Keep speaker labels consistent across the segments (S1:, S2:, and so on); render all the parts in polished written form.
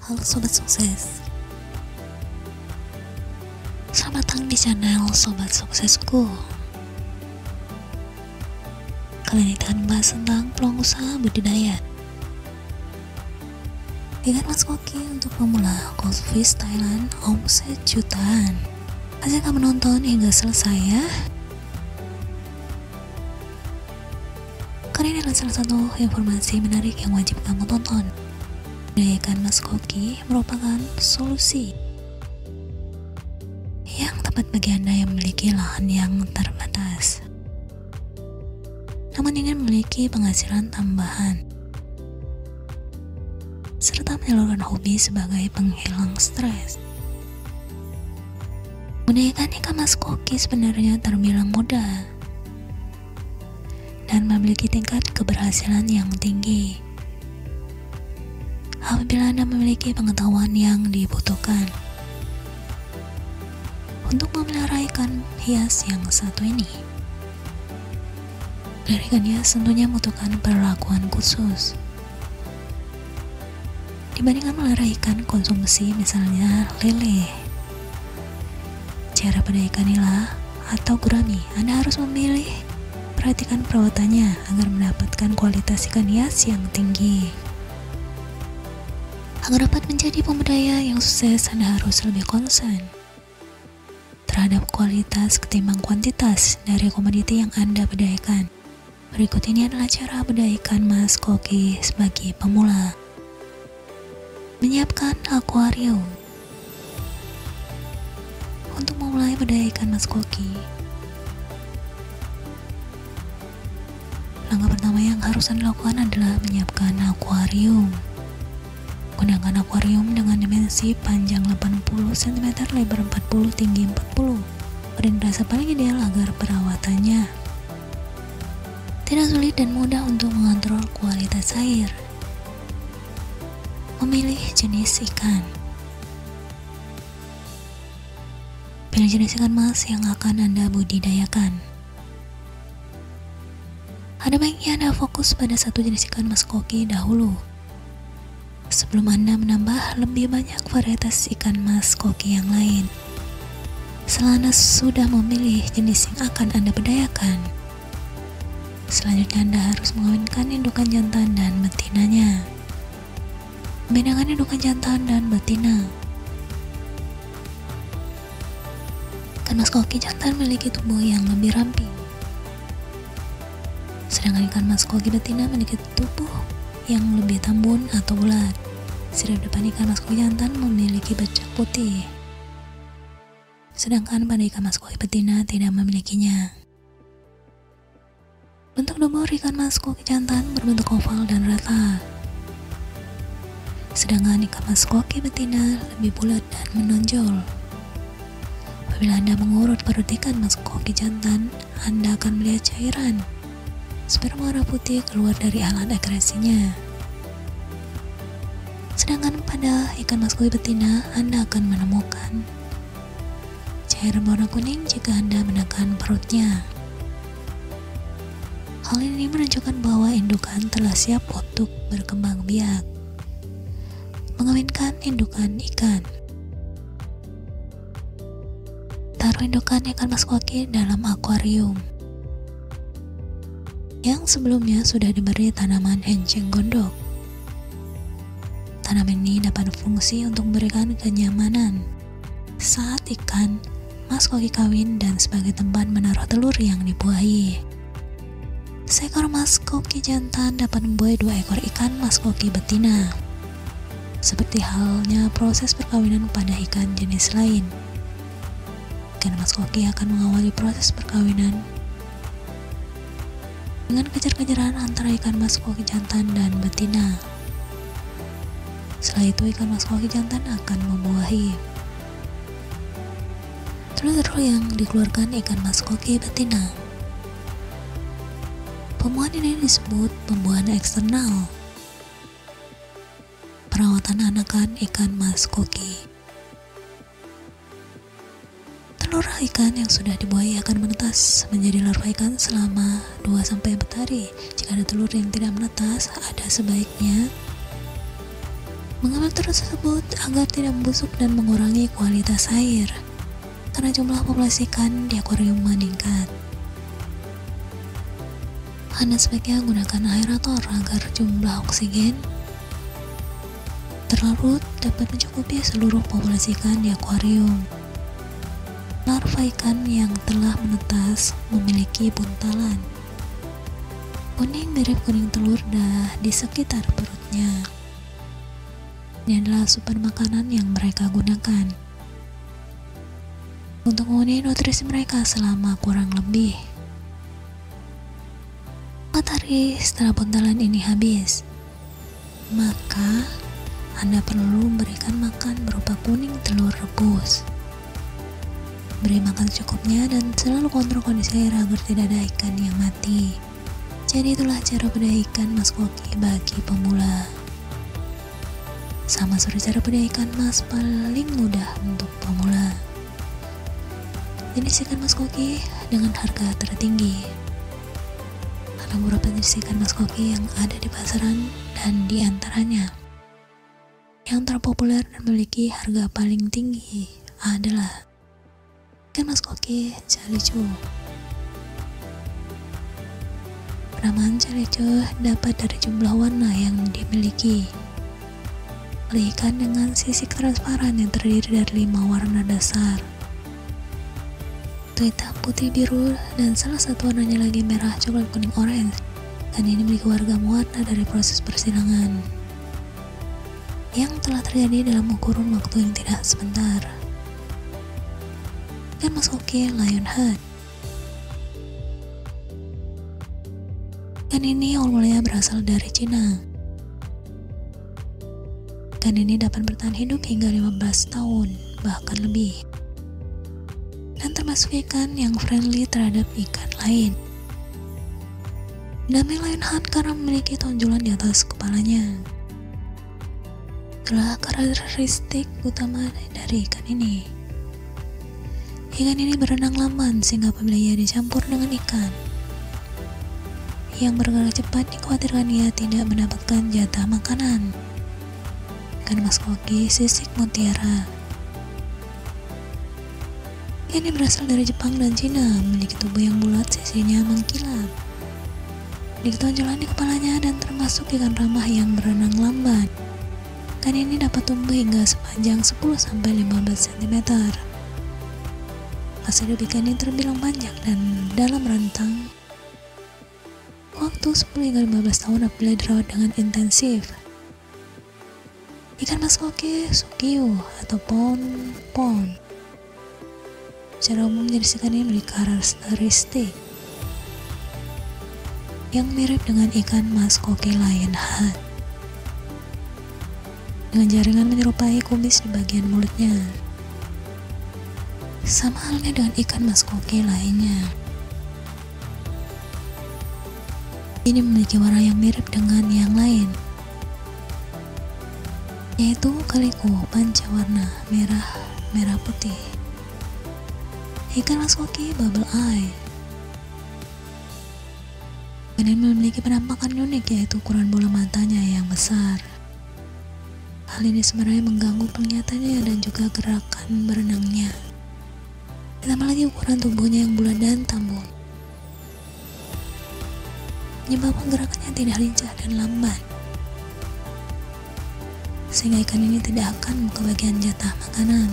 S1: Halo Sobat Sukses, selamat datang di channel Sobat Suksesku. Kali ini kita akan membahas tentang peluang usaha budidaya ikan mas koki untuk pemula Goldfish Thailand omset jutaan. Ajak kamu menonton hingga selesai ya. Karena ini adalah salah satu informasi menarik yang wajib kamu tonton. Budidaya ikan mas koki merupakan solusi yang tepat bagi Anda yang memiliki lahan yang terbatas, namun ingin memiliki penghasilan tambahan, serta menyalurkan hobi sebagai penghilang stres. Membudidayakan ikan mas koki sebenarnya terbilang mudah dan memiliki tingkat keberhasilan yang tinggi apabila Anda memiliki pengetahuan yang dibutuhkan. Untuk memelihara ikan hias yang satu ini, memelihara ikan hias tentunya membutuhkan perlakuan khusus dibandingkan memelihara ikan konsumsi, misalnya lele. Cara pada ikan nila atau gurami, Anda harus memilih perhatikan perawatannya agar mendapatkan kualitas ikan hias yang tinggi. Agar dapat menjadi pembudidaya yang sukses, Anda harus lebih konsen terhadap kualitas ketimbang kuantitas dari komoditi yang Anda budidayakan. Berikut ini adalah cara budidaya ikan mas koki sebagai pemula. Menyiapkan akuarium. Untuk memulai budidaya ikan mas koki, langkah pertama yang harus Anda lakukan adalah menyiapkan akuarium. Gunakan akuarium dengan dimensi panjang 80 cm, lebar 40, tinggi 40. Beri rasa paling ideal agar perawatannya tidak sulit dan mudah untuk mengontrol kualitas air. Memilih jenis ikan. Pilih jenis ikan mas yang akan Anda budidayakan. Ada baiknya Anda fokus pada satu jenis ikan mas koki dahulu sebelum Anda menambah lebih banyak varietas ikan mas koki yang lain. Setelah Anda sudah memilih jenis yang akan Anda budidayakan, selanjutnya Anda harus mengawinkan indukan jantan dan betinanya. Membedakan indukan jantan dan betina. Ikan mas koki jantan memiliki tubuh yang lebih ramping, sedangkan ikan mas koki betina memiliki tubuh yang lebih tambun atau bulat. Sirip depan ikan mas koki jantan memiliki bercak putih, sedangkan pada ikan mas koki betina tidak memilikinya. Bentuk tubuh ikan mas koki jantan berbentuk oval dan rata, sedangkan ikan mas koki betina lebih bulat dan menonjol. Apabila Anda mengurut perut ikan mas koki jantan, Anda akan melihat cairan sperma warna putih keluar dari alat ekskresinya. Sedangkan pada ikan mas koki betina, Anda akan menemukan cairan warna kuning jika Anda menekan perutnya. Hal ini menunjukkan bahwa indukan telah siap untuk berkembang biak. Mengawinkan indukan ikan. Taruh indukan ikan mas koki dalam akuarium yang sebelumnya sudah diberi tanaman enceng gondok. Tanaman ini dapat berfungsi untuk memberikan kenyamanan saat ikan mas koki kawin dan sebagai tempat menaruh telur yang dibuahi. Seekor mas koki jantan dapat membuahi 2 ekor ikan mas koki betina. Seperti halnya proses perkawinan pada ikan jenis lain, ikan mas koki akan mengawali proses perkawinan dengan kejar-kejaran antara ikan mas koki jantan dan betina. Setelah itu ikan mas koki jantan akan membuahi telur-telur yang dikeluarkan ikan mas koki betina. Pembuahan ini disebut pembuahan eksternal. Perawatan anakan ikan mas koki. Telur ikan yang sudah dibuahi akan menetas menjadi larva ikan selama 2-4 hari. Jika ada telur yang tidak menetas, ada sebaiknya Mengambil tersebut agar tidak membusuk dan mengurangi kualitas air, karena jumlah populasi ikan di akuarium meningkat. Anda sebaiknya gunakan aerator agar jumlah oksigen terlarut dapat mencukupi seluruh populasi ikan di akuarium. Larva ikan yang telah menetas memiliki buntalan kuning mirip kuning telur di sekitar perutnya. Ini adalah sumber makanan yang mereka gunakan untuk memenuhi nutrisi mereka selama kurang lebih 4 hari setelah buntalan ini habis. Maka Anda perlu memberikan makan berupa kuning telur rebus. Beri makan secukupnya dan selalu kontrol kondisi air agar tidak ada ikan yang mati. Jadi itulah cara budidaya ikan mas koki bagi pemula. Sama seperti cara budidaya ikan mas paling mudah untuk pemula. Jenis ikan mas koki dengan harga tertinggi. Ada beberapa jenis ikan mas koki yang ada di pasaran, dan di antaranya yang terpopuler dan memiliki harga paling tinggi adalah ikan mas koki calicu. Penamaan calicu dapat dari jumlah warna yang dimiliki. Ikan dengan sisik transparan yang terdiri dari 5 warna dasar, hitam, putih, biru, dan salah satu warnanya lagi merah, coklat, kuning, orange. Dan ini memiliki warna warna dari proses persilangan yang telah terjadi dalam kurun waktu yang tidak sebentar. Ikan mas koki lionhead. Ikan ini awal mulanya berasal dari Cina. Ikan ini dapat bertahan hidup hingga 15 tahun, bahkan lebih, dan termasuk ikan yang friendly terhadap ikan lain. Namanya lionhead karena memiliki tonjolan di atas kepalanya. Itulah karakteristik utama dari ikan ini. Ikan ini berenang lamban sehingga apabila ia dicampur dengan ikan yang bergerak cepat, dikhawatirkan ia tidak mendapatkan jatah makanan. Ikan mas koki sisik mutiara. Ini berasal dari Jepang dan Cina, memiliki tubuh yang bulat, sisinya mengkilap, memiliki tonjolan di kepalanya, dan termasuk ikan ramah yang berenang lamban. Ikan ini dapat tumbuh hingga sepanjang 10-15 cm. Masa hidup ikan ini terbilang panjang dan dalam rentang waktu 10-15 tahun apabila dirawat dengan intensif. Ikan mas koki sukio atau pon secara umum jenis ikan ini memiliki karakteristik yang mirip dengan ikan mas koki lionhead, dengan jaringan menyerupai kumis di bagian mulutnya. Sama halnya dengan ikan mas koki lainnya. Ini memiliki warna yang mirip dengan yang lain, yaitu kaliko pancawarna merah putih. Ikan mas koki bubble eye. Ikan ini memiliki penampakan unik, yaitu ukuran bola matanya yang besar. Hal ini sebenarnya mengganggu penglihatannya dan juga gerakan berenangnya. Ditambah lagi ukuran tubuhnya yang bulat dan tambun, menyebabkan gerakannya tidak lincah dan lamban, sehingga ikan ini tidak akan kebagian jatah makanan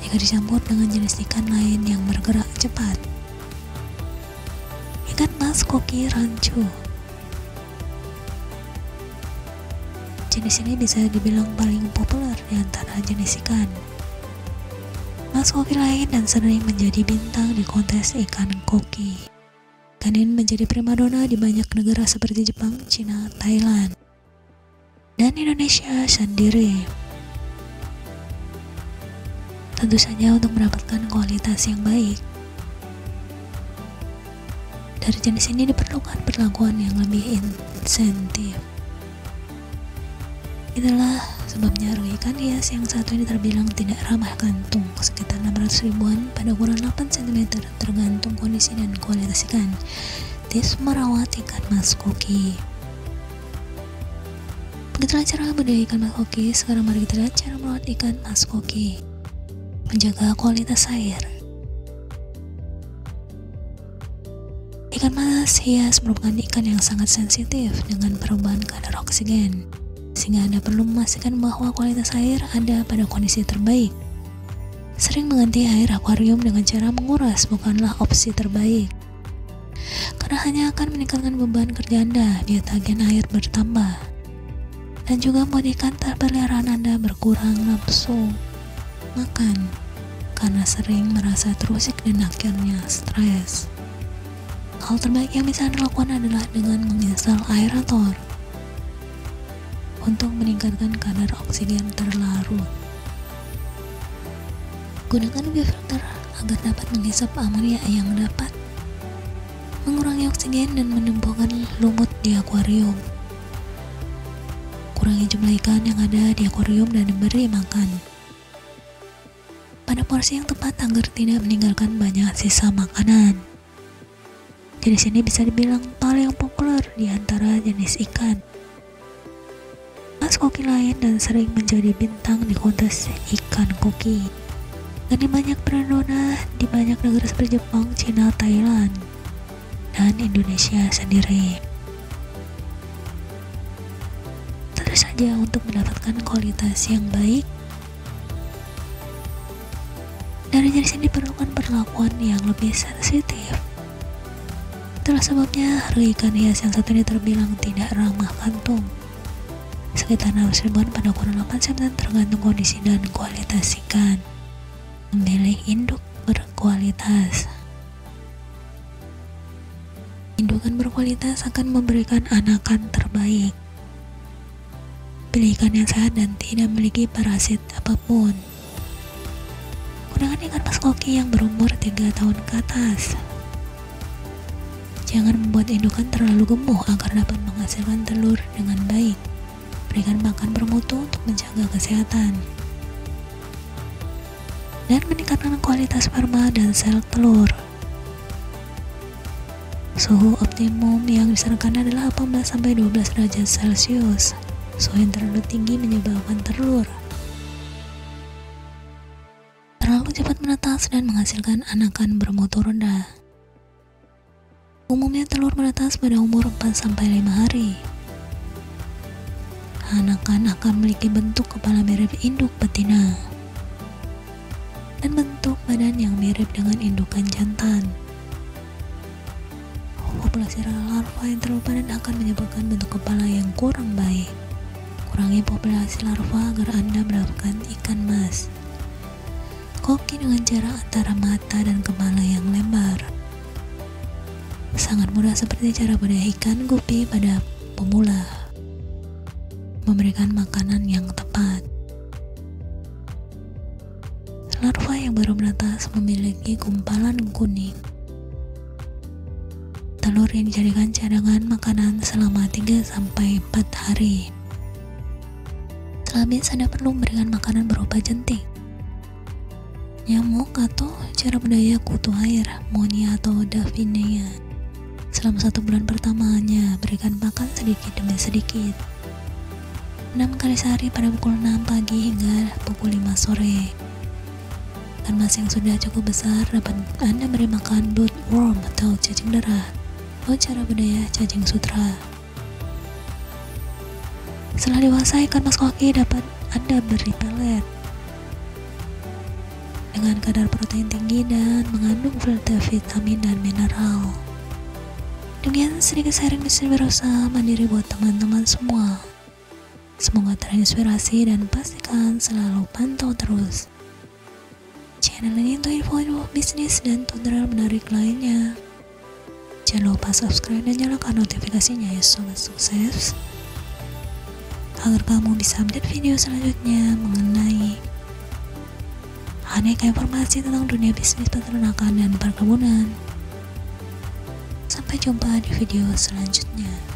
S1: jika dicampur dengan jenis ikan lain yang bergerak cepat. Ikan mas koki rancu. Jenis ini bisa dibilang paling populer di antara jenis ikan mas koki lain dan sering menjadi bintang di kontes ikan koki. Ikan ini menjadi primadona di banyak negara seperti Jepang, Cina, Thailand, dan Indonesia sendiri. Tentu saja untuk mendapatkan kualitas yang baik dari jenis ini diperlukan perlakuan yang lebih insentif. Itulah sebabnya harga ikan hias yang satu ini terbilang tidak ramah kantung, sekitar 600 ribuan pada ukuran 8 cm, tergantung kondisi dan kualitas ikan. Tips merawat ikan mas koki. Begitulah cara budidaya ikan mas koki. Sekarang mari kita lihat cara merawat ikan mas koki. Menjaga kualitas air. Ikan mas hias merupakan ikan yang sangat sensitif dengan perubahan kadar oksigen, sehingga Anda perlu memastikan bahwa kualitas air Anda pada kondisi terbaik. Sering mengganti air akuarium dengan cara menguras bukanlah opsi terbaik, karena hanya akan meningkatkan beban kerja Anda di tagihan air bertambah, dan juga membuat ikan peliharaan Anda berkurang nafsu makan karena sering merasa terusik dan akhirnya stres. Hal terbaik yang bisa Anda lakukan adalah dengan menginstal aerator untuk meningkatkan kadar oksigen terlarut. Gunakan UV filter agar dapat menghisap amonia yang dapat mengurangi oksigen dan menumbuhkan lumut di akuarium. Kurangi jumlah ikan yang ada di akuarium dan diberi makan pada porsi yang tepat agar tidak meninggalkan banyak sisa makanan. Jenis ini bisa dibilang paling populer di antara jenis ikan mas koki lain dan sering menjadi bintang di kontes ikan koki. Dan di banyak prasarana di banyak negara seperti Jepang, Cina, Thailand, dan Indonesia sendiri. Tentu saja untuk mendapatkan kualitas yang baik, dari jenis ini diperlukan perlakuan yang lebih sensitif. Itulah sebabnya harga ikan hias yang satu ini terbilang tidak ramah kantong. Sekitar 600 ribuan pada ukuran 8 cm tergantung kondisi dan kualitas ikan. Memilih induk berkualitas. Indukan berkualitas akan memberikan anakan terbaik. Pilih ikan yang sehat dan tidak memiliki parasit apapun. Gunakan ikan mas koki yang berumur 3 tahun ke atas. Jangan membuat indukan terlalu gemuk agar dapat menghasilkan telur dengan baik. Berikan makan bermutu untuk menjaga kesehatan dan meningkatkan kualitas sperma dan sel telur. Suhu optimum yang disarankan adalah 18-12 derajat Celcius. Suhu yang terlalu tinggi menyebabkan telur terlalu cepat menetas dan menghasilkan anakan bermutu rendah. Umumnya telur menetas pada umur 4-5 hari. Anakan akan memiliki bentuk kepala mirip induk betina dan bentuk badan yang mirip dengan indukan jantan. Populasi larva yang terlalu padat akan menyebabkan bentuk kepala yang kurang baik. Kurangi populasi larva agar Anda mendapatkan ikan mas koki dengan jarak antara mata dan kepala yang lebar. Sangat mudah seperti cara budidaya ikan gupi pada pemula. Memberikan makanan yang tepat. Larva yang baru menetas memiliki gumpalan kuning. Telur yang dijadikan cadangan makanan selama 3-4 hari. Setelah habis, Anda perlu memberikan makanan berupa jentik, nyamuk, atau cara budidaya kutu air, monia atau daphnia. Selama 1 bulan pertamanya, berikan makan sedikit demi sedikit. 6 kali sehari pada pukul 6 pagi hingga pukul 5 sore. Dan mas yang sudah cukup besar dapat Anda beri makan bloodworm atau cacing darah atau cara budidaya cacing sutra. Setelah dewasa, ikan mas koki dapat Anda beri pelet dengan kadar protein tinggi dan mengandung vitamin dan mineral. Demikian sedikit sharing bisa berusaha mandiri buat teman-teman semua. Semoga terinspirasi dan pastikan selalu pantau terus channel ini untuk info bisnis dan tutorial menarik lainnya. Jangan lupa subscribe dan nyalakan notifikasinya ya sobat sukses, agar kamu bisa update video selanjutnya mengenai aneka informasi tentang dunia bisnis peternakan dan perkebunan. Sampai jumpa di video selanjutnya.